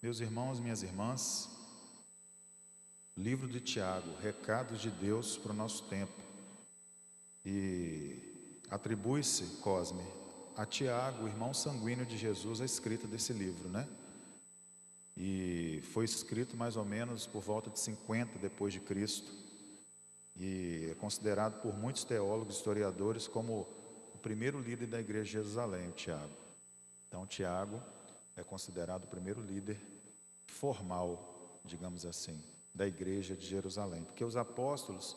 Meus irmãos, minhas irmãs, livro de Tiago, recados de Deus para o nosso tempo. E atribui-se, Cosme, a Tiago, o irmão sanguíneo de Jesus, a escrita desse livro, né? E foi escrito mais ou menos por volta de 50 depois de Cristo. E é considerado por muitos teólogos, historiadores, como o primeiro líder da igreja de Jerusalém, o Tiago. Então, Tiago é considerado o primeiro líder formal, digamos assim, da igreja de Jerusalém, porque os apóstolos,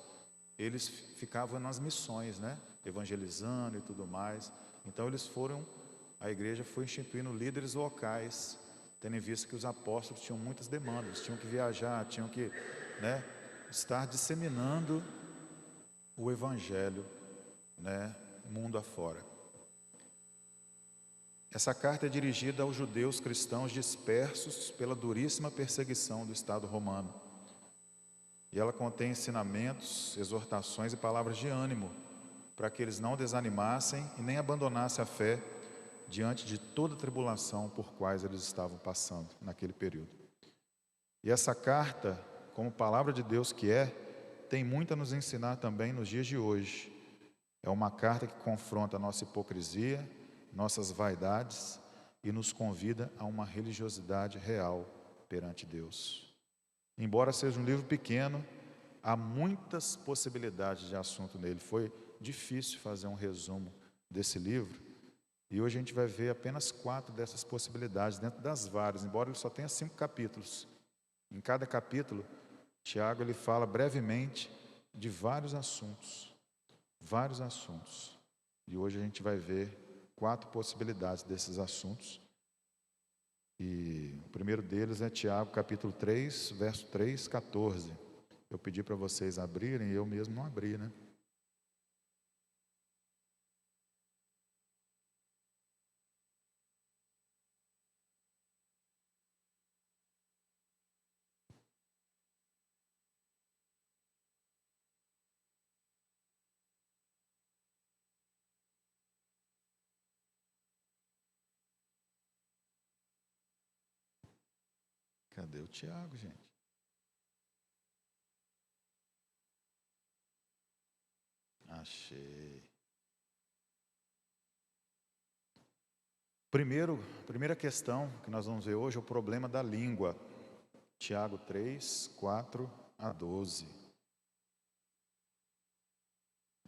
eles ficavam nas missões, né, evangelizando e tudo mais. Então a igreja foi instituindo líderes locais, tendo em vista que os apóstolos tinham muitas demandas, tinham que viajar, tinham que, né, estar disseminando o evangelho, né, mundo afora. Essa carta é dirigida aos judeus cristãos dispersos pela duríssima perseguição do Estado romano. E ela contém ensinamentos, exortações e palavras de ânimo para que eles não desanimassem e nem abandonassem a fé diante de toda a tribulação por quais eles estavam passando naquele período. E essa carta, como palavra de Deus que é, tem muito a nos ensinar também nos dias de hoje. É uma carta que confronta a nossa hipocrisia, nossas vaidades e nos convida a uma religiosidade real perante Deus. Embora seja um livro pequeno, há muitas possibilidades de assunto nele. Foi difícil fazer um resumo desse livro e hoje a gente vai ver apenas 4 dessas possibilidades dentro das várias, embora ele só tenha 5 capítulos. Em cada capítulo, Tiago ele fala brevemente de vários assuntos. E hoje a gente vai ver 4 possibilidades desses assuntos. E o primeiro deles é Tiago capítulo 3, verso 3, 14. Eu pedi para vocês abrirem e eu mesmo não abri, né? Cadê o Tiago, gente? Achei. Primeira questão que nós vamos ver hoje é o problema da língua. Tiago 3, 4 a 12.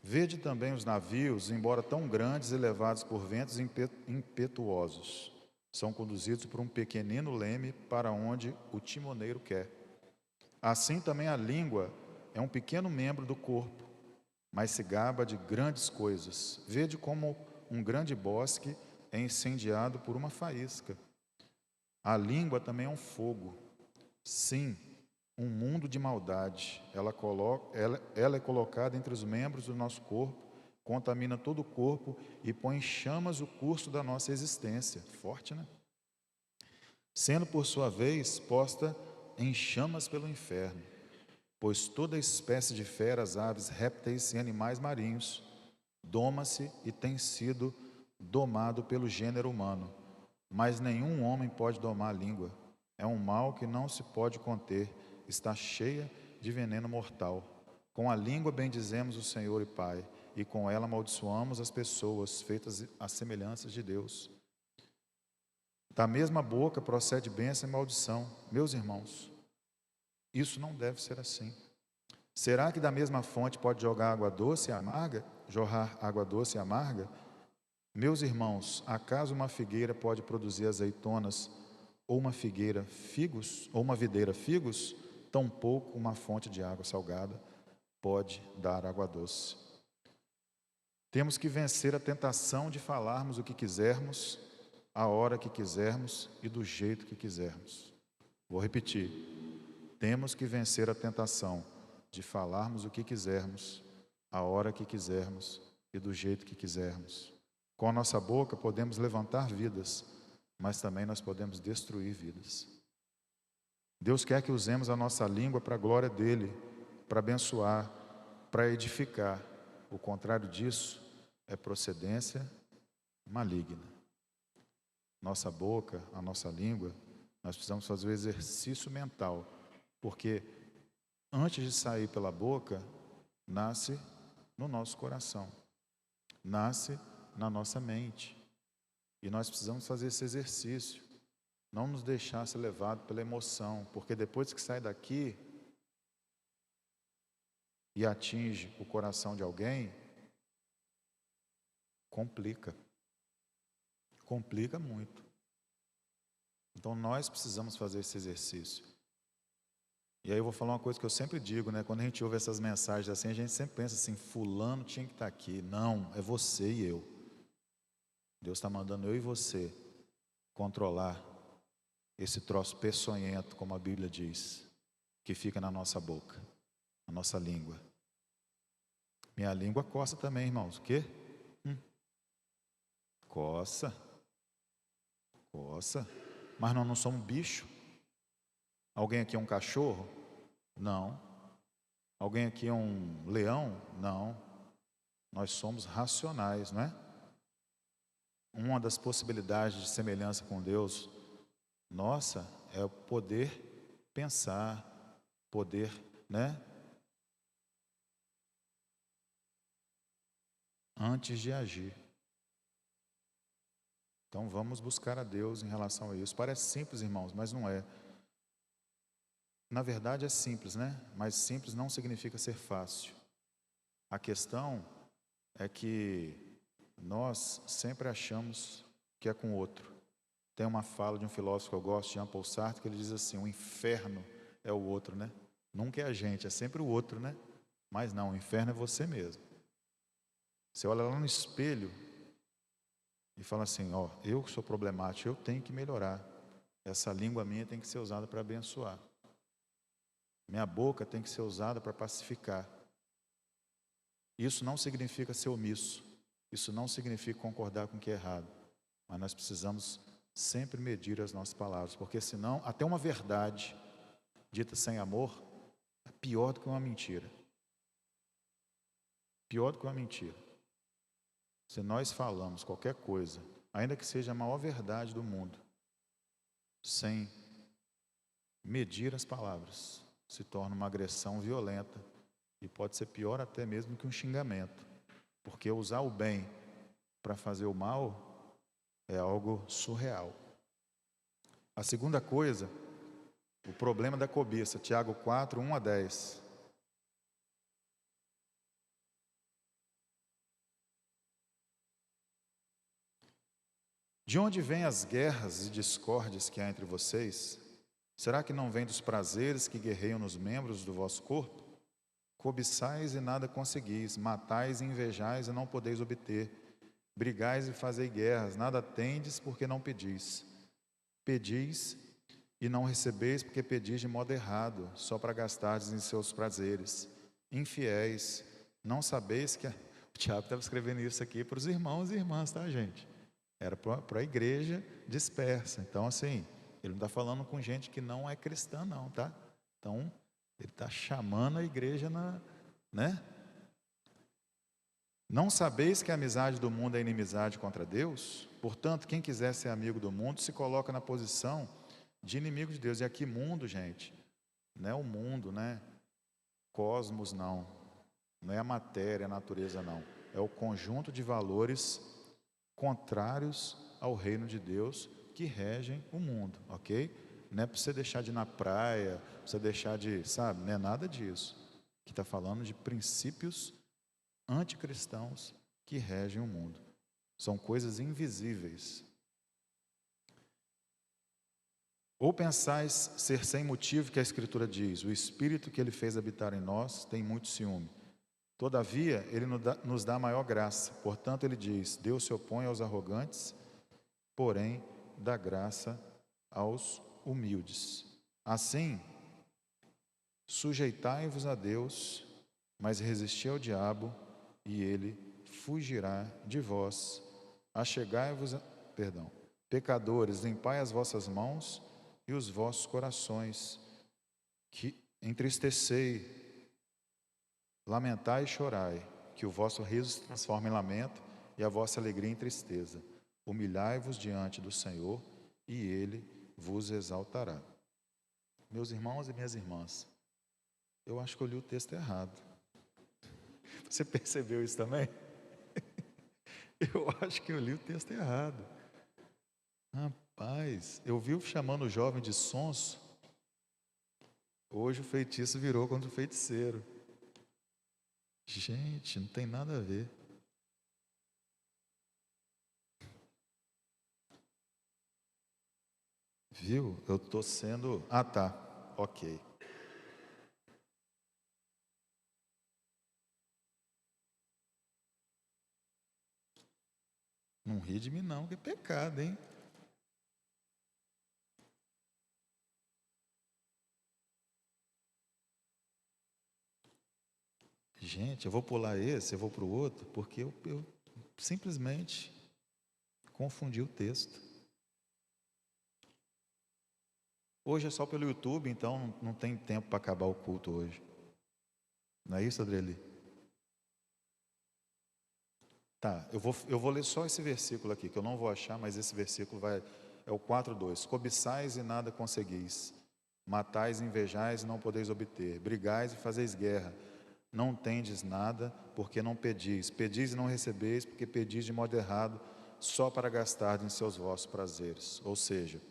Vede também os navios, embora tão grandes e levados por ventos impetuosos, são conduzidos por um pequenino leme para onde o timoneiro quer. Assim também a língua é um pequeno membro do corpo, mas se gaba de grandes coisas. Vede como um grande bosque é incendiado por uma faísca. A língua também é um fogo. Sim, um mundo de maldade. Ela é colocada entre os membros do nosso corpo, contamina todo o corpo e põe em chamas o curso da nossa existência. Forte, né? Sendo, por sua vez, posta em chamas pelo inferno. Pois toda espécie de feras, aves, répteis e animais marinhos doma-se e tem sido domado pelo gênero humano. Mas nenhum homem pode domar a língua. É um mal que não se pode conter, está cheia de veneno mortal. Com a língua bendizemos o Senhor e Pai, e com ela amaldiçoamos as pessoas feitas à semelhança de Deus. Da mesma boca procede bênção e maldição. Meus irmãos, isso não deve ser assim. Será que da mesma fonte pode jorrar água doce e amarga? Meus irmãos, acaso uma figueira pode produzir azeitonas, ou uma videira figos? Tampouco uma fonte de água salgada pode dar água doce. Temos que vencer a tentação de falarmos o que quisermos, a hora que quisermos e do jeito que quisermos. Vou repetir. Temos que vencer a tentação de falarmos o que quisermos, a hora que quisermos e do jeito que quisermos. Com a nossa boca podemos levantar vidas, mas também nós podemos destruir vidas. Deus quer que usemos a nossa língua para a glória dEle, para abençoar, para edificar. O contrário disso é procedência maligna. Nossa boca, a nossa língua, Nós precisamos fazer o exercício mental, porque antes de sair pela boca, nasce no nosso coração, nasce na nossa mente. E nós precisamos fazer esse exercício, não nos deixar ser levado pela emoção, porque depois que sai daqui e atinge o coração de alguém, complica muito. Então nós precisamos fazer esse exercício. E aí eu vou falar uma coisa que eu sempre digo, né? Quando a gente ouve essas mensagens assim, a gente sempre pensa assim, fulano tinha que estar aqui. Não, é você e eu. Deus está mandando eu e você controlar esse troço peçonhento, como a Bíblia diz, que fica na nossa boca, na nossa língua. Minha língua coça também, irmãos. O quê? Coça. Mas nós não somos bicho. Alguém aqui é um cachorro? Não. Alguém aqui é um leão? Não. Nós somos racionais, não é? Uma das possibilidades de semelhança com Deus, nossa, é o poder pensar, poder, né? Antes de agir. Então vamos buscar a Deus em relação a isso. Parece simples, irmãos, mas não é. Na verdade é simples, né? Mas simples não significa ser fácil. A questão é que nós sempre achamos que é com o outro. Tem uma fala de um filósofo que eu gosto, Jean Paul Sartre, que ele diz assim, o inferno é o outro, né? Nunca é a gente, é sempre o outro, né? Mas não, o inferno é você mesmo. Você olha lá no espelho e fala assim, ó, eu sou problemático, eu tenho que melhorar. Essa língua minha tem que ser usada para abençoar. Minha boca tem que ser usada para pacificar. Isso não significa ser omisso. Isso não significa concordar com o que é errado. Mas nós precisamos sempre medir as nossas palavras, porque senão até uma verdade dita sem amor é pior do que uma mentira. Pior do que uma mentira. Se nós falamos qualquer coisa, ainda que seja a maior verdade do mundo, sem medir as palavras, se torna uma agressão violenta e pode ser pior até mesmo que um xingamento, porque usar o bem para fazer o mal é algo surreal. A segunda coisa, o problema da cobiça, Tiago 4, 1 a 10. De onde vêm as guerras e discórdias que há entre vocês? Será que não vem dos prazeres que guerreiam nos membros do vosso corpo? Cobiçais e nada conseguis, matais e invejais e não podeis obter, brigais e fazei guerras, nada tendes porque não pedis. Pedis e não recebeis porque pedis de modo errado, só para gastardes em seus prazeres. Infiéis, não sabeis que... O Tiago estava escrevendo isso aqui para os irmãos e irmãs, tá, gente? Era para a igreja dispersa. Então, assim, ele não está falando com gente que não é cristã, não, tá? Então, ele está chamando a igreja né? Não sabeis que a amizade do mundo é inimizade contra Deus? Portanto, quem quiser ser amigo do mundo se coloca na posição de inimigo de Deus. E aqui mundo, gente, não é o mundo, né? Cosmos, não. Não é a matéria, a natureza, não. É o conjunto de valores contrários ao reino de Deus que regem o mundo, ok? Não é para você deixar de ir na praia, para você deixar de, sabe, não é nada disso. Que está falando de princípios anticristãos que regem o mundo. São coisas invisíveis. Ou pensais ser sem motivo que a Escritura diz, o Espírito que Ele fez habitar em nós tem muito ciúme. Todavia, Ele nos dá maior graça. Portanto, Ele diz, Deus se opõe aos arrogantes, porém dá graça aos humildes. Assim, sujeitai-vos a Deus, mas resisti ao diabo, e ele fugirá de vós. Pecadores, limpai as vossas mãos e os vossos corações, que entristecei, lamentai e chorai, que o vosso riso se transforme em lamento e a vossa alegria em tristeza. Humilhai-vos diante do Senhor, e Ele vos exaltará. Meus irmãos e minhas irmãs, eu acho que eu li o texto errado. Você percebeu isso também? Eu acho que eu li o texto errado. Rapaz, eu vi chamando o jovem de sonso. Hoje o feitiço virou contra o feiticeiro. Gente, não tem nada a ver. Viu? Eu estou sendo... Ah, tá. Ok. Não ri de mim não, que é pecado, hein? Gente, eu vou pular esse, eu vou para o outro, porque eu simplesmente confundi o texto. Hoje é só pelo YouTube, então não tem tempo para acabar o culto hoje. Não é isso, Adrieli? Tá, eu vou ler só esse versículo aqui, que eu não vou achar, mas esse versículo é o 4:2. Cobiçais e nada conseguis, matais e invejais e não podeis obter, brigais e fazeis guerra, não tendes nada, porque não pedis, pedis e não recebeis, porque pedis de modo errado, só para gastar em seus vossos prazeres. Ou seja,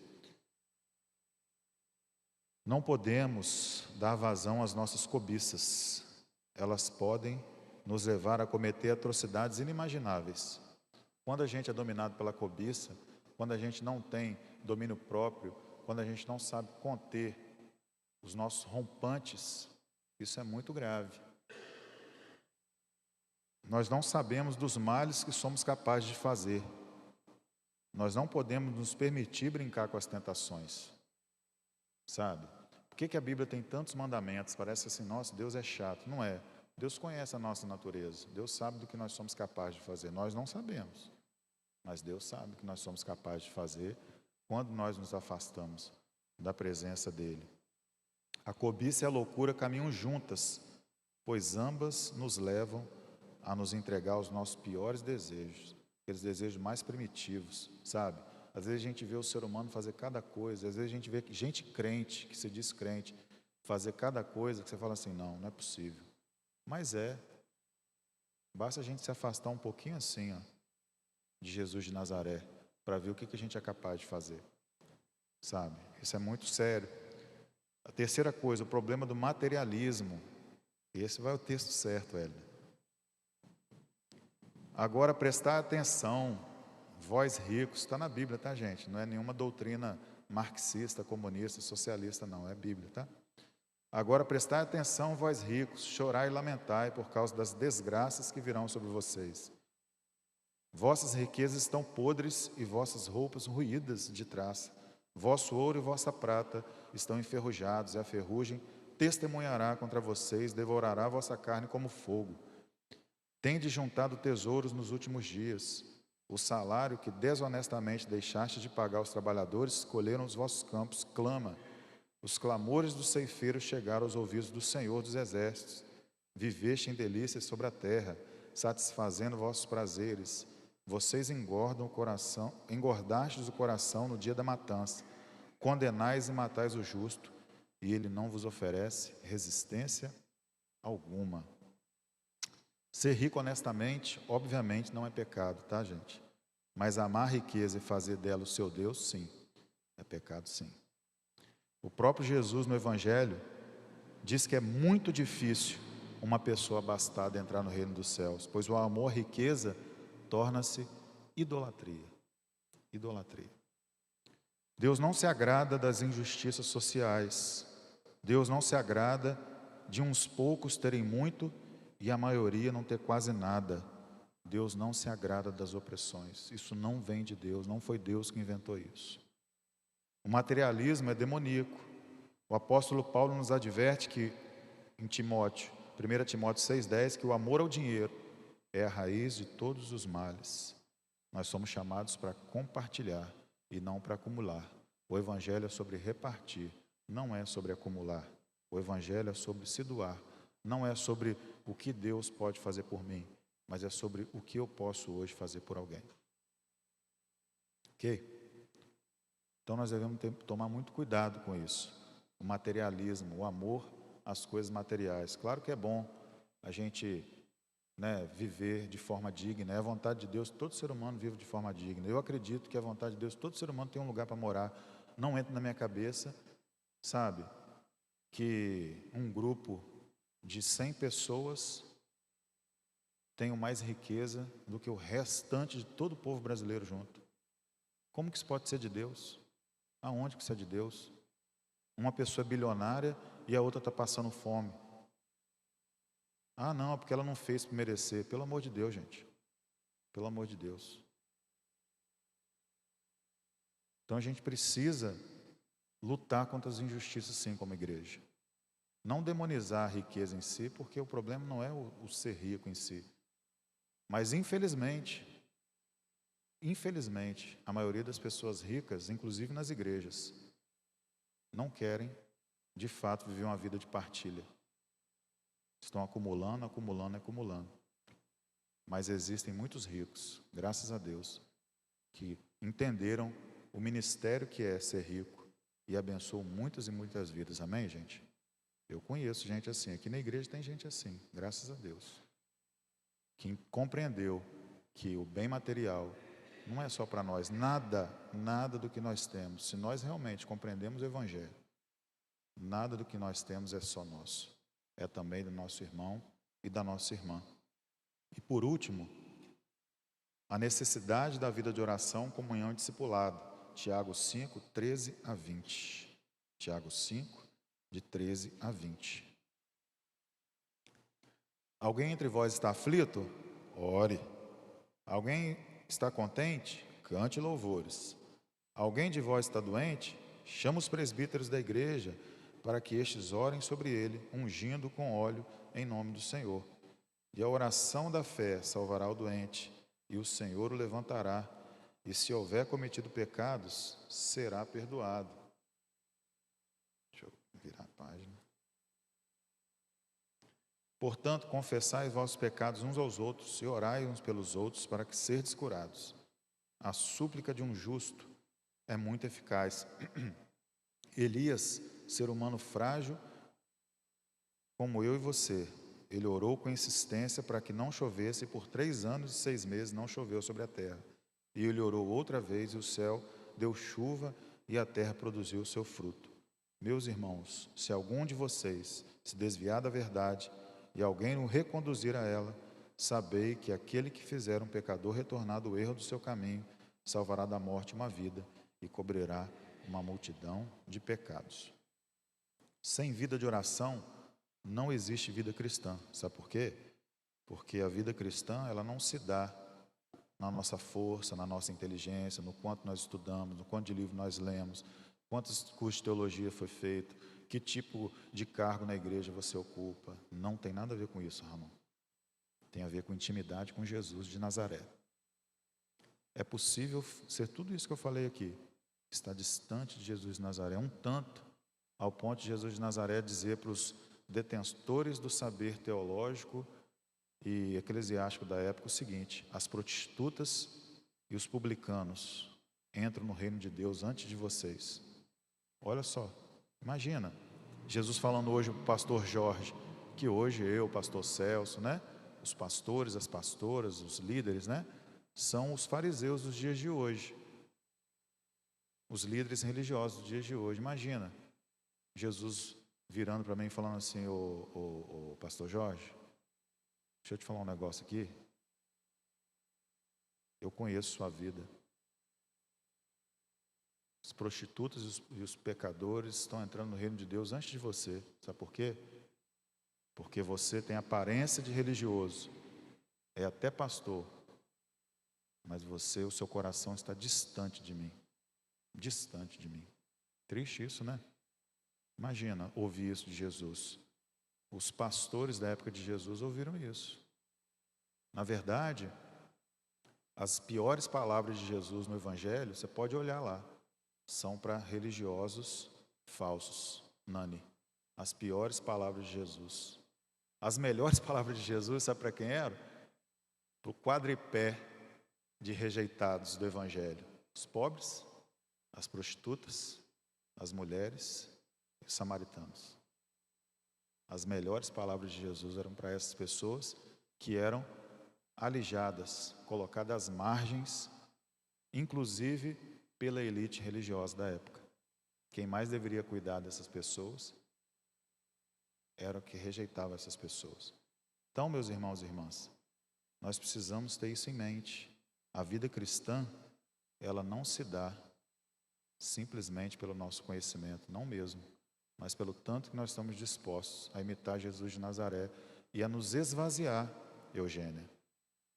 não podemos dar vazão às nossas cobiças, elas podem nos levar a cometer atrocidades inimagináveis. Quando a gente é dominado pela cobiça, quando a gente não tem domínio próprio, quando a gente não sabe conter os nossos rompantes, isso é muito grave. Nós não sabemos dos males que somos capazes de fazer. Nós não podemos nos permitir brincar com as tentações, sabe? Por que a Bíblia tem tantos mandamentos? Parece assim, nossa, Deus é chato. Não é. Deus conhece a nossa natureza. Deus sabe do que nós somos capazes de fazer. Nós não sabemos. Mas Deus sabe o que nós somos capazes de fazer quando nós nos afastamos da presença dEle. A cobiça e a loucura caminham juntas, pois ambas nos levam a nos entregar aos nossos piores desejos, aqueles desejos mais primitivos, sabe? Às vezes a gente vê o ser humano fazer cada coisa, às vezes a gente vê gente crente, que se diz crente, fazer cada coisa que você fala assim, não, não é possível. Mas basta a gente se afastar um pouquinho assim, ó, de Jesus de Nazaré, para ver o que a gente é capaz de fazer, sabe? Isso é muito sério. A terceira coisa, o problema do materialismo. Esse vai o texto certo, Hélio. Agora, prestar atenção, vós ricos, está na Bíblia, tá, gente? Não é nenhuma doutrina marxista, comunista, socialista, não, é Bíblia, tá? Agora, prestai atenção, vós ricos, chorai e lamentai por causa das desgraças que virão sobre vocês. Vossas riquezas estão podres e vossas roupas ruídas de traça. Vosso ouro e vossa prata estão enferrujados, e a ferrugem testemunhará contra vocês, devorará vossa carne como fogo. Tendes juntado tesouros nos últimos dias. O salário que desonestamente deixaste de pagar aos trabalhadores, colheram os vossos campos, clama. Os clamores dos ceifeiros chegaram aos ouvidos do Senhor dos Exércitos. Viveste em delícias sobre a terra, satisfazendo vossos prazeres. Vocês engordam o coração, engordastes o coração no dia da matança. Condenais e matais o justo, e ele não vos oferece resistência alguma. Ser rico honestamente, obviamente, não é pecado, tá, gente? Mas amar a riqueza e fazer dela o seu Deus, sim, é pecado, sim. O próprio Jesus no Evangelho diz que é muito difícil uma pessoa abastada entrar no reino dos céus, pois o amor à riqueza torna-se idolatria. Idolatria. Deus não se agrada das injustiças sociais. Deus não se agrada de uns poucos terem muito e a maioria não ter quase nada. Deus não se agrada das opressões. Isso não vem de Deus, não foi Deus que inventou isso. O materialismo é demoníaco. O apóstolo Paulo nos adverte que, em Timóteo, 1 Timóteo 6,10, que o amor ao dinheiro é a raiz de todos os males. Nós somos chamados para compartilhar e não para acumular. O Evangelho é sobre repartir, não é sobre acumular. O Evangelho é sobre se doar, não é sobre o que Deus pode fazer por mim, mas é sobre o que eu posso hoje fazer por alguém. Ok? Então nós devemos tomar muito cuidado com isso. O materialismo, o amor às coisas materiais. Claro que é bom a gente, né, viver de forma digna. É a vontade de Deus, todo ser humano vive de forma digna. Eu acredito que a vontade de Deus, todo ser humano tem um lugar para morar. Não entra na minha cabeça, sabe, que um grupo de 100 pessoas tenham mais riqueza do que o restante de todo o povo brasileiro junto. Como que isso pode ser de Deus? Aonde que isso é de Deus? Uma pessoa é bilionária e a outra está passando fome. Ah, não, porque ela não fez para merecer. Pelo amor de Deus, gente. Pelo amor de Deus. Então a gente precisa lutar contra as injustiças, sim, como igreja. Não demonizar a riqueza em si, porque o problema não é o ser rico em si. Mas infelizmente, a maioria das pessoas ricas, inclusive nas igrejas, não querem, de fato, viver uma vida de partilha. Estão acumulando, acumulando, acumulando. Mas existem muitos ricos, graças a Deus, que entenderam o ministério que é ser rico e abençoam muitas e muitas vidas. Amém, gente? Eu conheço gente assim. Aqui na igreja tem gente assim, graças a Deus. Que compreendeu que o bem material não é só para nós. Nada do que nós temos. Se nós realmente compreendemos o Evangelho, nada do que nós temos é só nosso. É também do nosso irmão e da nossa irmã. E por último, a necessidade da vida de oração, comunhão e discipulado. Tiago 5, 13 a 20. Tiago 5, de 13 a 20. Alguém entre vós está aflito? Ore. Alguém está contente? Cante louvores. Alguém de vós está doente? Chama os presbíteros da igreja, para que estes orem sobre ele, ungindo com óleo em nome do Senhor. E a oração da fé salvará o doente, e o Senhor o levantará, e se houver cometido pecados, será perdoado. Deixa eu virar a página. Portanto, confessai os vossos pecados uns aos outros, e orai uns pelos outros, para que serdes curados. A súplica de um justo é muito eficaz. Elias, ser humano frágil, como eu e você, ele orou com insistência para que não chovesse, e por 3 anos e 6 meses não choveu sobre a terra. E ele orou outra vez, e o céu deu chuva, e a terra produziu o seu fruto. Meus irmãos, se algum de vocês se desviar da verdade, e alguém o reconduzir a ela, sabei que aquele que fizer um pecador retornar do erro do seu caminho, salvará da morte uma vida, e cobrirá uma multidão de pecados. Sem vida de oração, não existe vida cristã. Sabe por quê? Porque a vida cristã, ela não se dá na nossa força, na nossa inteligência, no quanto nós estudamos, no quanto de livro nós lemos, quantos cursos de teologia foi feito, que tipo de cargo na igreja você ocupa. Não tem nada a ver com isso, Ramon. Tem a ver com intimidade com Jesus de Nazaré. É possível ser tudo isso que eu falei aqui, estar distante de Jesus de Nazaré, um tanto, ao ponto de Jesus de Nazaré dizer para os detentores do saber teológico e eclesiástico da época o seguinte: as prostitutas e os publicanos entram no reino de Deus antes de vocês. Olha só, imagina, Jesus falando hoje para o pastor Jorge, que hoje eu, o pastor Celso, né? Os pastores, as pastoras, os líderes, né? São os fariseus dos dias de hoje. Os líderes religiosos dos dias de hoje. Imagina, Jesus virando para mim e falando assim: ô pastor Jorge, deixa eu te falar um negócio aqui. Eu conheço sua vida. As prostitutas e os pecadores estão entrando no reino de Deus antes de você. Sabe por quê? Porque você tem aparência de religioso, é até pastor, mas você, o seu coração está distante de mim. Distante de mim. Triste isso, né? Imagina ouvir isso de Jesus. Os pastores da época de Jesus ouviram isso. Na verdade, as piores palavras de Jesus no Evangelho, você pode olhar lá, são para religiosos falsos. Nani. As piores palavras de Jesus. As melhores palavras de Jesus, sabe para quem eram? Para o quadripé de rejeitados do Evangelho. Os pobres, as prostitutas, as mulheres e os samaritanos. As melhores palavras de Jesus eram para essas pessoas que eram alijadas, colocadas às margens, inclusive pela elite religiosa da época. Quem mais deveria cuidar dessas pessoas era o que rejeitava essas pessoas. Então, meus irmãos e irmãs, nós precisamos ter isso em mente. A vida cristã, ela não se dá simplesmente pelo nosso conhecimento, não mesmo, mas pelo tanto que nós estamos dispostos a imitar Jesus de Nazaré e a nos esvaziar, Eugênia.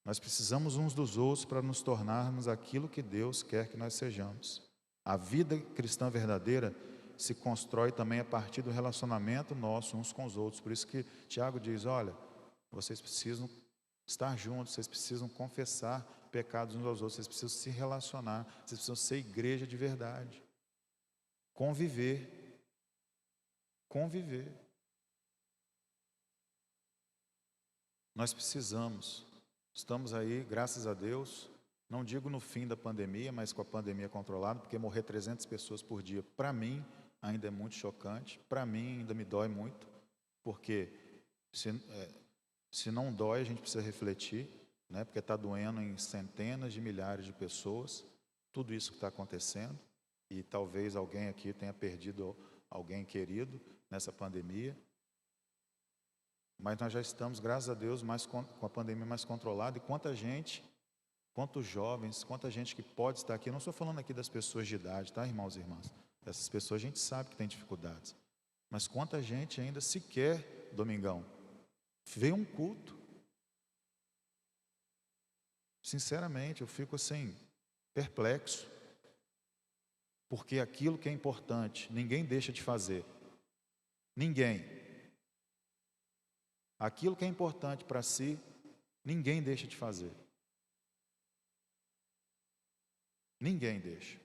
Nós precisamos uns dos outros para nos tornarmos aquilo que Deus quer que nós sejamos. A vida cristã verdadeira se constrói também a partir do relacionamento nosso uns com os outros. Por isso que Tiago diz, olha, vocês precisam estar juntos, vocês precisam confessar pecados uns aos outros, vocês precisam se relacionar, vocês precisam ser igreja de verdade. Conviver. Nós precisamos. Estamos aí, graças a Deus, não digo no fim da pandemia, mas com a pandemia controlada, porque morrer 300 pessoas por dia, para mim, ainda é muito chocante, para mim ainda me dói muito, porque se não dói, a gente precisa refletir, né? Porque está doendo em centenas de milhares de pessoas, tudo isso que está acontecendo, e talvez alguém aqui tenha perdido alguém querido nessa pandemia, mas nós já estamos, graças a Deus, com a pandemia mais controlada, e quanta gente, quantos jovens, quanta gente que pode estar aqui, eu não estou falando aqui das pessoas de idade, tá, irmãos e irmãs? Essas pessoas a gente sabe que tem dificuldades, mas quanta gente ainda sequer, domingão, vê um culto. Sinceramente, eu fico assim, perplexo, porque aquilo que é importante, ninguém deixa de fazer. Ninguém. Aquilo que é importante para si, ninguém deixa de fazer. Ninguém deixa.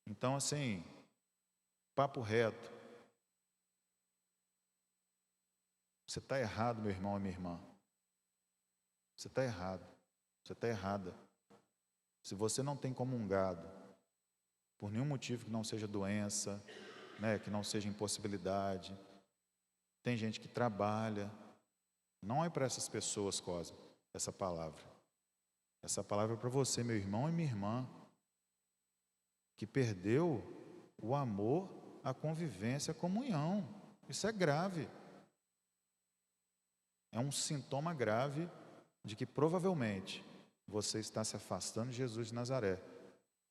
Então, assim, papo reto. Você está errado, meu irmão e minha irmã. Você está errado. Você está errada. Se você não tem comungado, por nenhum motivo que não seja doença, né, que não seja impossibilidade, tem gente que trabalha. Não é para essas pessoas, Cosme, essa palavra. Essa palavra é para você, meu irmão e minha irmã, que perdeu o amor, a convivência, a comunhão. Isso é grave. É um sintoma grave de que provavelmente você está se afastando de Jesus de Nazaré.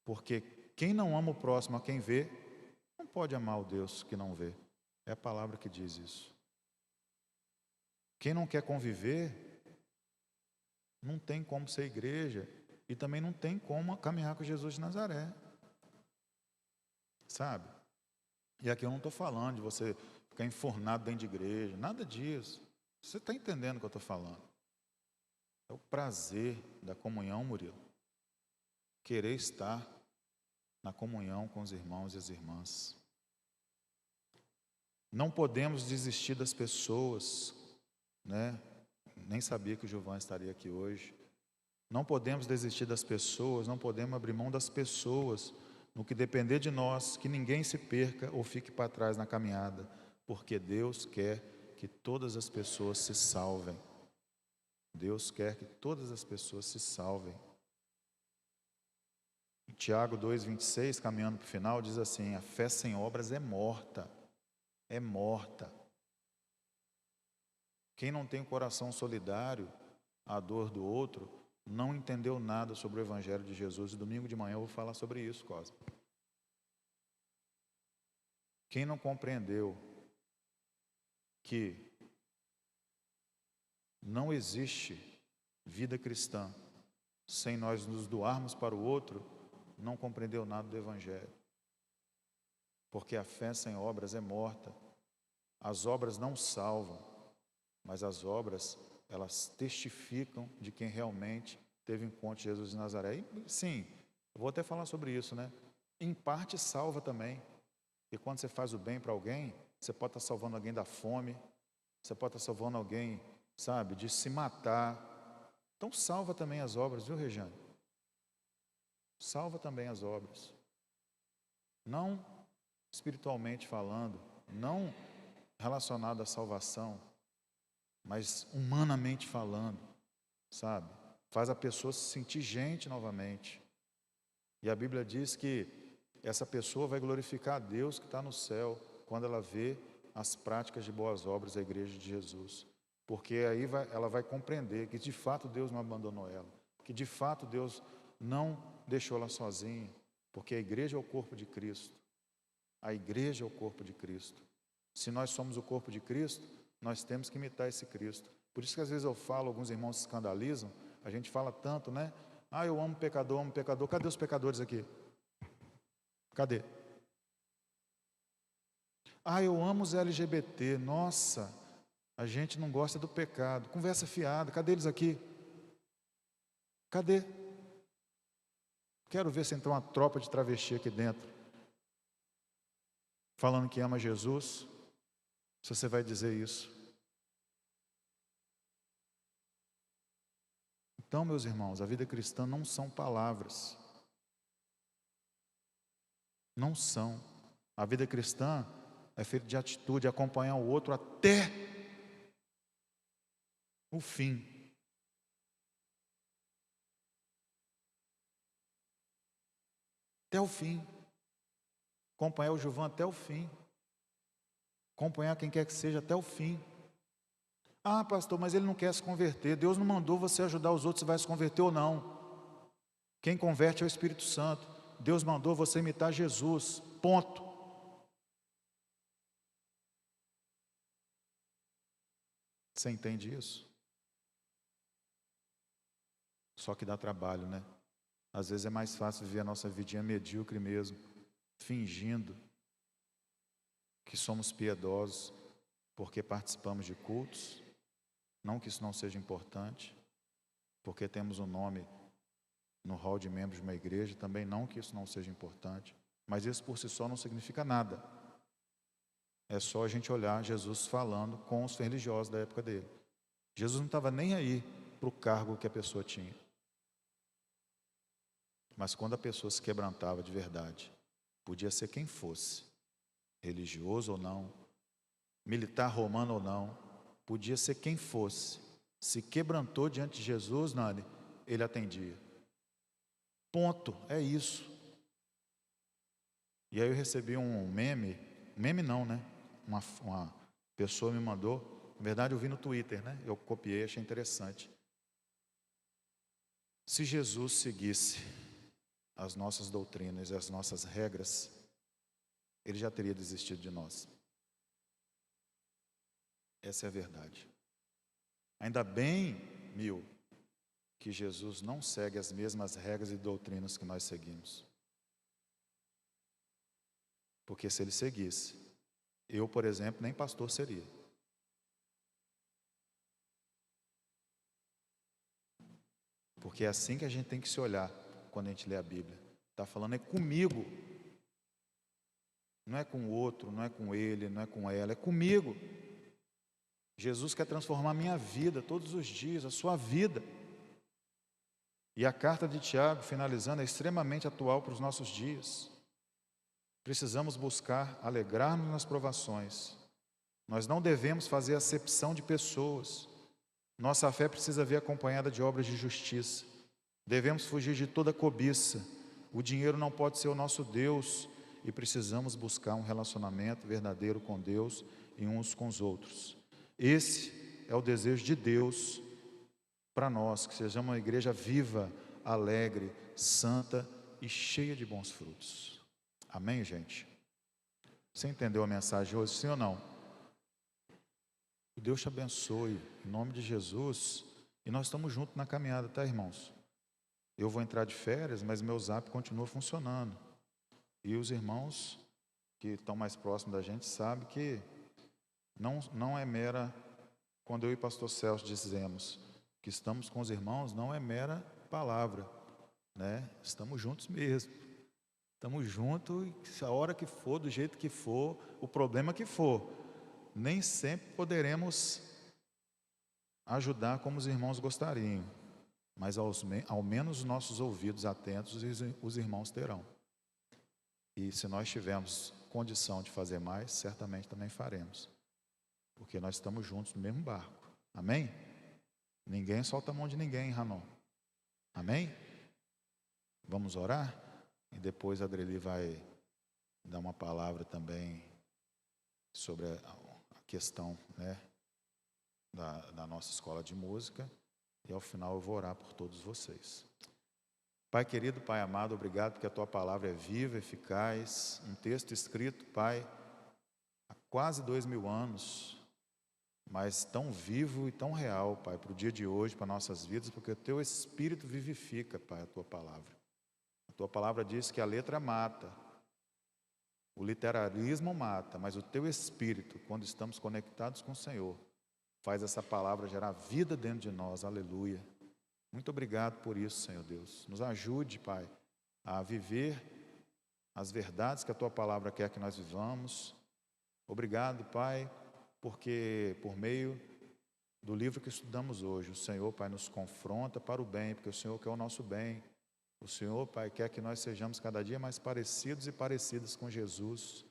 Porque quem não ama o próximo a quem vê, não pode amar o Deus que não vê. É a palavra que diz isso. Quem não quer conviver, não tem como ser igreja e também não tem como caminhar com Jesus de Nazaré. Sabe? E aqui eu não estou falando de você ficar enfornado dentro de igreja, nada disso. Você está entendendo o que eu estou falando? É o prazer da comunhão, Murilo. Querer estar na comunhão com os irmãos e as irmãs. Não podemos desistir das pessoas, né? Nem sabia que o Gilvan estaria aqui hoje. Não podemos desistir das pessoas, não podemos abrir mão das pessoas, no que depender de nós, que ninguém se perca ou fique para trás na caminhada, porque Deus quer que todas as pessoas se salvem. Deus quer que todas as pessoas se salvem. Em Tiago 2,26, caminhando para o final, diz assim: a fé sem obras é morta. É morta. Quem não tem um coração solidário à dor do outro, não entendeu nada sobre o Evangelho de Jesus. E domingo de manhã eu vou falar sobre isso, Cosme. Quem não compreendeu que não existe vida cristã sem nós nos doarmos para o outro, não compreendeu nada do Evangelho. Porque a fé sem obras é morta. As obras não salvam, mas as obras, elas testificam de quem realmente teve encontro com Jesus de Nazaré. E, sim, eu vou até falar sobre isso, né? Em parte salva também. E quando você faz o bem para alguém, você pode estar salvando alguém da fome, você pode estar salvando alguém, sabe, de se matar. Então salva também as obras, viu, Regiane? Salva também as obras. não espiritualmente falando, não relacionado à salvação, mas humanamente falando, sabe? Faz a pessoa se sentir gente novamente. E a Bíblia diz que essa pessoa vai glorificar a Deus que está no céu, quando ela vê as práticas de boas obras da igreja de Jesus. Porque aí ela vai compreender que de fato Deus não abandonou ela, que de fato Deus não deixou ela sozinha, porque a igreja é o corpo de Cristo. A igreja é o corpo de Cristo. Se nós somos o corpo de Cristo, nós temos que imitar esse Cristo. Por isso que às vezes eu falo, alguns irmãos se escandalizam, a gente fala tanto, né? Ah, eu amo pecador, amo pecador. Cadê os pecadores aqui? Cadê? Ah, eu amo os LGBT. Nossa, a gente não gosta do pecado. Conversa fiada. Cadê eles aqui? Cadê? Quero ver se entrar uma tropa de travesti aqui dentro, falando que ama Jesus, se você vai dizer isso. Então, meus irmãos, a vida cristã não são palavras. Não são. A vida cristã é feita de atitude, acompanhar o outro até o fim. Até o fim. Acompanhar o Gilvan até o fim. Acompanhar quem quer que seja até o fim. Ah, pastor, mas ele não quer se converter. Deus não mandou você ajudar os outros se vai se converter ou não. Quem converte é o Espírito Santo. Deus mandou você imitar Jesus. Ponto. Você entende isso? Só que dá trabalho, né? Às vezes é mais fácil viver a nossa vidinha medíocre mesmo, fingindo que somos piedosos porque participamos de cultos. Não que isso não seja importante, porque temos um nome no hall de membros de uma igreja, também não que isso não seja importante, mas isso por si só não significa nada. É só a gente olhar Jesus falando com os religiosos da época dele. Jesus não estava nem aí para o cargo que a pessoa tinha. Mas quando a pessoa se quebrantava de verdade, podia ser quem fosse, religioso ou não, militar romano ou não, podia ser quem fosse, se quebrantou diante de Jesus, Nani, ele atendia. Ponto, é isso. E aí eu recebi um meme não, né? Uma pessoa me mandou, na verdade eu vi no Twitter, né? Eu copiei, achei interessante. Se Jesus seguisse as nossas doutrinas e as nossas regras, ele já teria desistido de nós. Essa é a verdade. Ainda bem, que Jesus não segue as mesmas regras e doutrinas que nós seguimos. Porque se ele seguisse, eu, por exemplo, nem pastor seria. Porque é assim que a gente tem que se olhar quando a gente lê a Bíblia. Está falando é comigo. Não é com o outro, não é com ele, não é com ela, é comigo. Jesus quer transformar a minha vida todos os dias, a sua vida. E a carta de Tiago, finalizando, é extremamente atual para os nossos dias. Precisamos buscar alegrar-nos nas provações. Nós não devemos fazer acepção de pessoas. Nossa fé precisa vir acompanhada de obras de justiça. Devemos fugir de toda cobiça. O dinheiro não pode ser o nosso Deus e precisamos buscar um relacionamento verdadeiro com Deus e uns com os outros. Esse é o desejo de Deus para nós, que sejamos uma igreja viva, alegre, santa e cheia de bons frutos. Amém, gente? Você entendeu a mensagem hoje, sim ou não? Deus te abençoe, em nome de Jesus. E nós estamos juntos na caminhada, tá, irmãos? Eu vou entrar de férias, mas meu zap continua funcionando. E os irmãos que estão mais próximos da gente sabem que não é mera, quando eu e o pastor Celso dizemos que estamos com os irmãos, não é mera palavra, né? Estamos juntos mesmo. Estamos juntos, a hora que for, do jeito que for, o problema que for. Nem sempre poderemos ajudar como os irmãos gostariam, mas ao menos os nossos ouvidos atentos os irmãos terão. E se nós tivermos condição de fazer mais, certamente também faremos. Porque nós estamos juntos no mesmo barco. Amém? Ninguém solta a mão de ninguém, Ranon. Amém? Vamos orar? E depois a Adreli vai dar uma palavra também sobre a questão, né, da nossa escola de música. E ao final eu vou orar por todos vocês. Pai querido, Pai amado, obrigado porque a Tua palavra é viva, eficaz. Um texto escrito, Pai, há quase 2000 anos, mas tão vivo e tão real, Pai, para o dia de hoje, para nossas vidas, porque o Teu Espírito vivifica, Pai, a Tua palavra. A Tua palavra diz que a letra mata, o literarismo mata, mas o Teu Espírito, quando estamos conectados com o Senhor, faz essa palavra gerar vida dentro de nós, aleluia. Muito obrigado por isso, Senhor Deus. Nos ajude, Pai, a viver as verdades que a Tua palavra quer que nós vivamos. Obrigado, Pai, porque por meio do livro que estudamos hoje, o Senhor, Pai, nos confronta para o bem, porque o Senhor quer o nosso bem. O Senhor, Pai, quer que nós sejamos cada dia mais parecidos e parecidas com Jesus.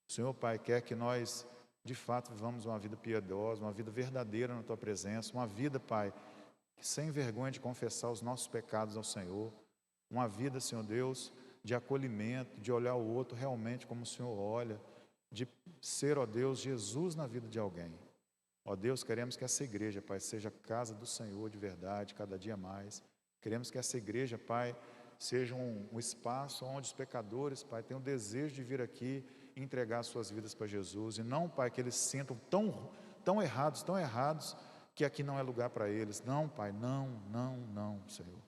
O Senhor, Pai, quer que nós, de fato, vivamos uma vida piedosa, uma vida verdadeira na Tua presença, uma vida, Pai, sem vergonha de confessar os nossos pecados ao Senhor, uma vida, Senhor Deus, de acolhimento, de olhar o outro realmente como o Senhor olha, de ser, ó Deus, Jesus na vida de alguém. Ó Deus, queremos que essa igreja, Pai, seja casa do Senhor de verdade, cada dia mais. Queremos que essa igreja, Pai, seja um espaço onde os pecadores, Pai, tenham o desejo de vir aqui e entregar suas vidas para Jesus, e não, Pai, que eles se sintam tão errados, que aqui não é lugar para eles. Não, Pai, não, Senhor.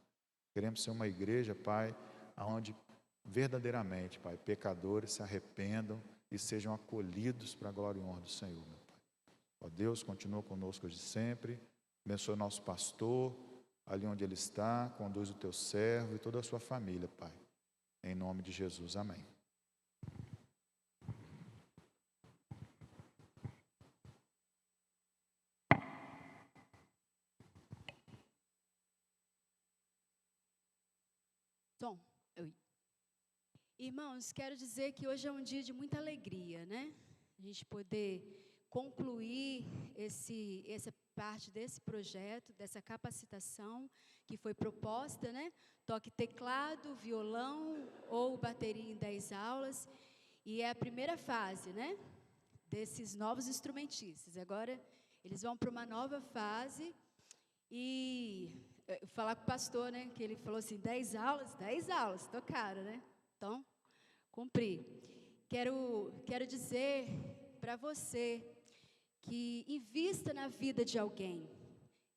Queremos ser uma igreja, Pai, onde verdadeiramente, Pai, pecadores se arrependam e sejam acolhidos para a glória e honra do Senhor, meu Pai. Ó Deus, continua conosco hoje sempre. Abençoe o nosso pastor, ali onde ele está, conduz o Teu servo e toda a sua família, Pai. Em nome de Jesus, amém. Tom, irmãos, quero dizer que hoje é um dia de muita alegria, né? A gente poder concluir essa parte desse projeto, dessa capacitação que foi proposta, né? Toque teclado, violão ou bateria em 10 aulas. E é a primeira fase, né? Desses novos instrumentistas. Agora, eles vão para uma nova fase e... falar com o pastor, né, que ele falou assim, 10 aulas, tocaram, né? Então, cumpri. Quero dizer para você que invista na vida de alguém.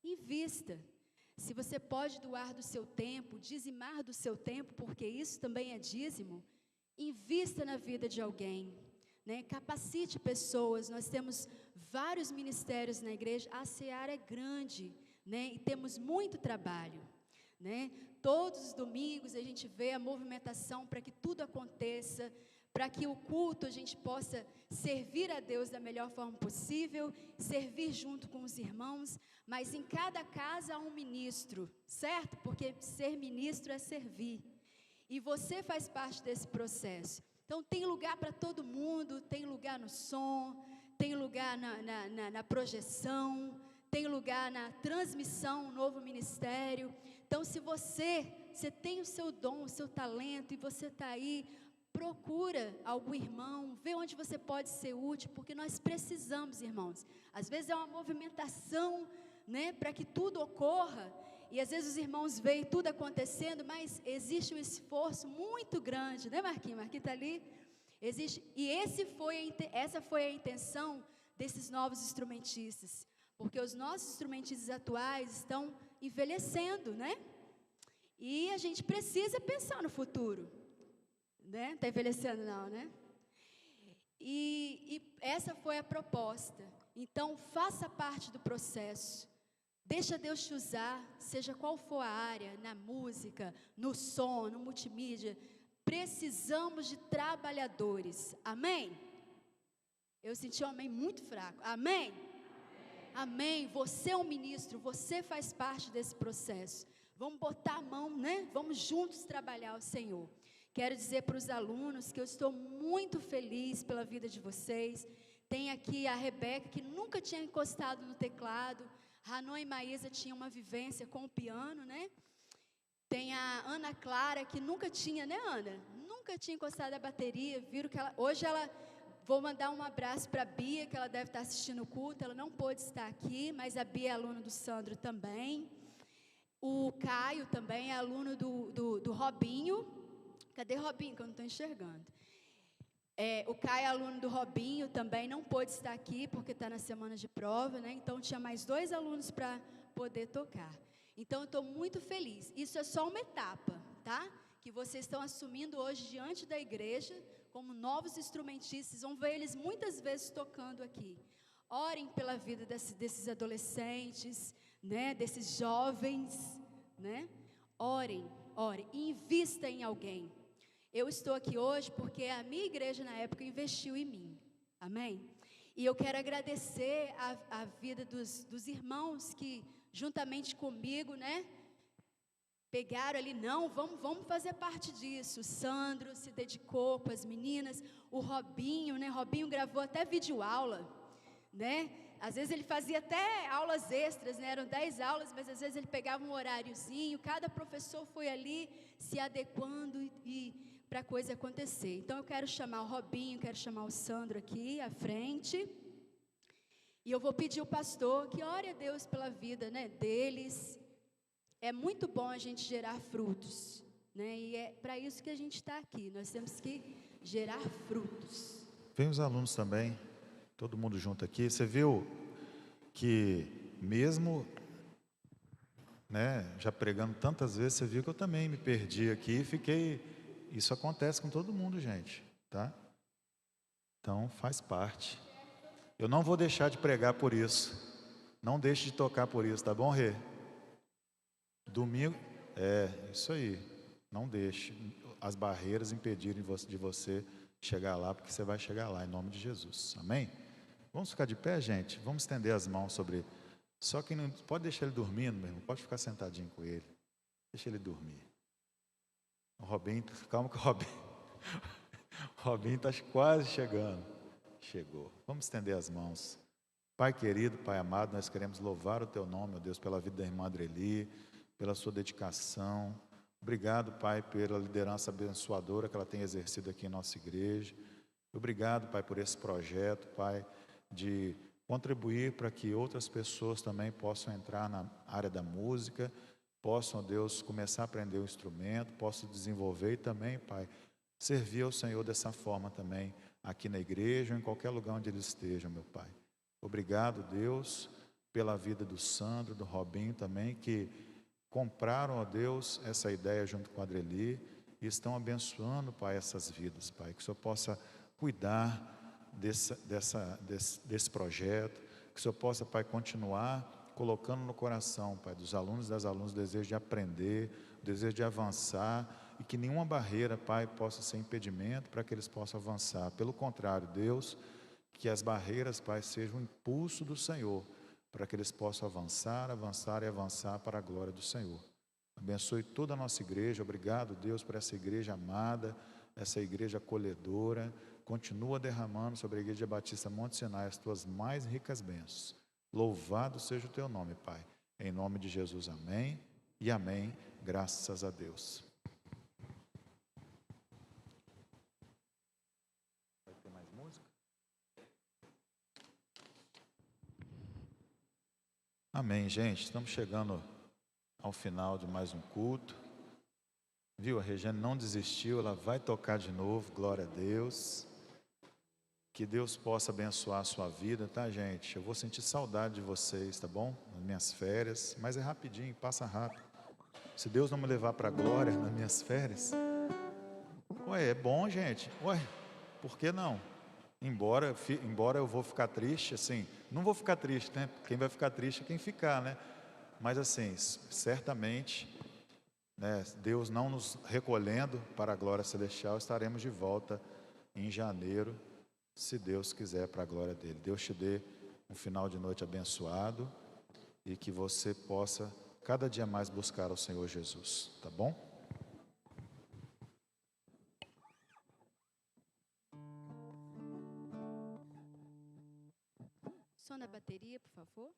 Invista. Se você pode doar do seu tempo, dizimar do seu tempo, porque isso também é dízimo, invista na vida de alguém, né? Capacite pessoas. Nós temos vários ministérios na igreja, a seara é grande, né? E temos muito trabalho, né? Todos os domingos a gente vê a movimentação para que tudo aconteça, para que o culto a gente possa servir a Deus da melhor forma possível, servir junto com os irmãos, mas em cada casa há um ministro, certo? Porque ser ministro é servir, e você faz parte desse processo. Então tem lugar para todo mundo, tem lugar no som, tem lugar na projeção, tem lugar na transmissão, um novo ministério. Então, se você tem o seu dom, o seu talento, e você está aí, procura algum irmão, vê onde você pode ser útil, porque nós precisamos, irmãos. Às vezes é uma movimentação, né, para que tudo ocorra, e às vezes os irmãos veem tudo acontecendo, mas existe um esforço muito grande, né, Marquinhos? Marquinhos está ali. Existe, e essa foi a intenção desses novos instrumentistas. Porque os nossos instrumentistas atuais estão envelhecendo, né? E a gente precisa pensar no futuro, né? Está envelhecendo não, né? E essa foi a proposta. Então, faça parte do processo. Deixa Deus te usar, seja qual for a área, na música, no som, no multimídia. Precisamos de trabalhadores. Amém? Eu senti um amém muito fraco. Amém? Amém, você é um ministro, você faz parte desse processo. Vamos botar a mão, né? Vamos juntos trabalhar o Senhor. Quero dizer para os alunos que eu estou muito feliz pela vida de vocês. Tem aqui a Rebeca, que nunca tinha encostado no teclado. Hanon e Maísa tinham uma vivência com o piano, né? Tem a Ana Clara, que nunca tinha, né, Ana? Nunca tinha encostado a bateria. Viram que hoje ela... Vou mandar um abraço para a Bia, que ela deve estar assistindo o culto. Ela não pôde estar aqui, mas a Bia é aluna do Sandro também. O Caio também é aluno do Robinho. Cadê Robinho, que eu não estou enxergando? O Caio é aluno do Robinho também, não pôde estar aqui, porque está na semana de prova, né? Então, tinha mais 2 alunos para poder tocar. Então, eu estou muito feliz. Isso é só uma etapa, tá? Que vocês estão assumindo hoje diante da igreja, como novos instrumentistas. Vão ver eles muitas vezes tocando aqui. Orem pela vida desses adolescentes, né? Desses jovens, né? Orem, e invista em alguém. Eu estou aqui hoje porque a minha igreja na época investiu em mim, amém? E eu quero agradecer a vida dos irmãos que juntamente comigo, né? Pegaram ali, não, vamos fazer parte disso. O Sandro se dedicou com as meninas, o Robinho, né? Robinho gravou até videoaula, né? Às vezes ele fazia até aulas extras, né? Eram 10 aulas, mas às vezes ele pegava um horáriozinho. Cada professor foi ali se adequando e para a coisa acontecer. Então eu quero chamar o Robinho, quero chamar o Sandro aqui à frente. E eu vou pedir ao pastor que ore a Deus pela vida, né, deles. É muito bom a gente gerar frutos, né? E é para isso que a gente está aqui. Nós temos que gerar frutos. Vem os alunos também, todo mundo junto aqui. Você viu que mesmo, né, já pregando tantas vezes, você viu que eu também me perdi aqui e fiquei... Isso acontece com todo mundo, gente, tá? Então, faz parte. Eu não vou deixar de pregar por isso. Não deixe de tocar por isso, tá bom, Rê? Domingo, isso aí. Não deixe as barreiras impedirem de você chegar lá, porque você vai chegar lá, em nome de Jesus. Amém? Vamos ficar de pé, gente? Vamos estender as mãos sobre... Só que não pode deixar ele dormindo, meu irmão. Pode ficar sentadinho com ele. Deixa ele dormir. O Robinho, calma que o Robinho está quase chegando. Chegou. Vamos estender as mãos. Pai querido, Pai amado, nós queremos louvar o Teu nome, ó Deus, pela vida da irmã Adreli, pela sua dedicação. Obrigado, Pai, pela liderança abençoadora que ela tem exercido aqui em nossa igreja. Obrigado, Pai, por esse projeto, Pai, de contribuir para que outras pessoas também possam entrar na área da música, possam, ó Deus, começar a aprender o instrumento, possam desenvolver e também, Pai, servir ao Senhor dessa forma também, aqui na igreja ou em qualquer lugar onde eles estejam, meu Pai. Obrigado, Deus, pela vida do Sandro, do Robinho também, que compraram, ó Deus, essa ideia junto com a Adreli e estão abençoando, Pai, essas vidas, Pai. Que o Senhor possa cuidar desse projeto, que o Senhor possa, Pai, continuar colocando no coração, Pai, dos alunos e das alunas o desejo de aprender, o desejo de avançar e que nenhuma barreira, Pai, possa ser impedimento para que eles possam avançar. Pelo contrário, Deus, que as barreiras, Pai, sejam um impulso do Senhor para que eles possam avançar e avançar para a glória do Senhor. Abençoe toda a nossa igreja. Obrigado, Deus, por essa igreja amada, essa igreja acolhedora. Continua derramando sobre a Igreja Batista Monte Sinai as tuas mais ricas bênçãos. Louvado seja o teu nome, Pai. Em nome de Jesus, amém e amém. Graças a Deus. Vai ter mais música? Amém, gente. Estamos chegando ao final de mais um culto. Viu? A Regiane não desistiu, ela vai tocar de novo. Glória a Deus. Que Deus possa abençoar a sua vida, tá, gente? Eu vou sentir saudade de vocês, tá bom? Nas minhas férias, mas é rapidinho, passa rápido. Se Deus não me levar para a glória nas minhas férias, é bom, gente. Por que não? Embora eu vou ficar triste, assim, não vou ficar triste, né? Quem vai ficar triste é quem ficar, né? Mas assim, certamente, né, Deus não nos recolhendo para a glória celestial, estaremos de volta em janeiro, se Deus quiser, para a glória dele. Deus te dê um final de noite abençoado e que você possa cada dia mais buscar ao Senhor Jesus, tá bom? na bateria, por favor.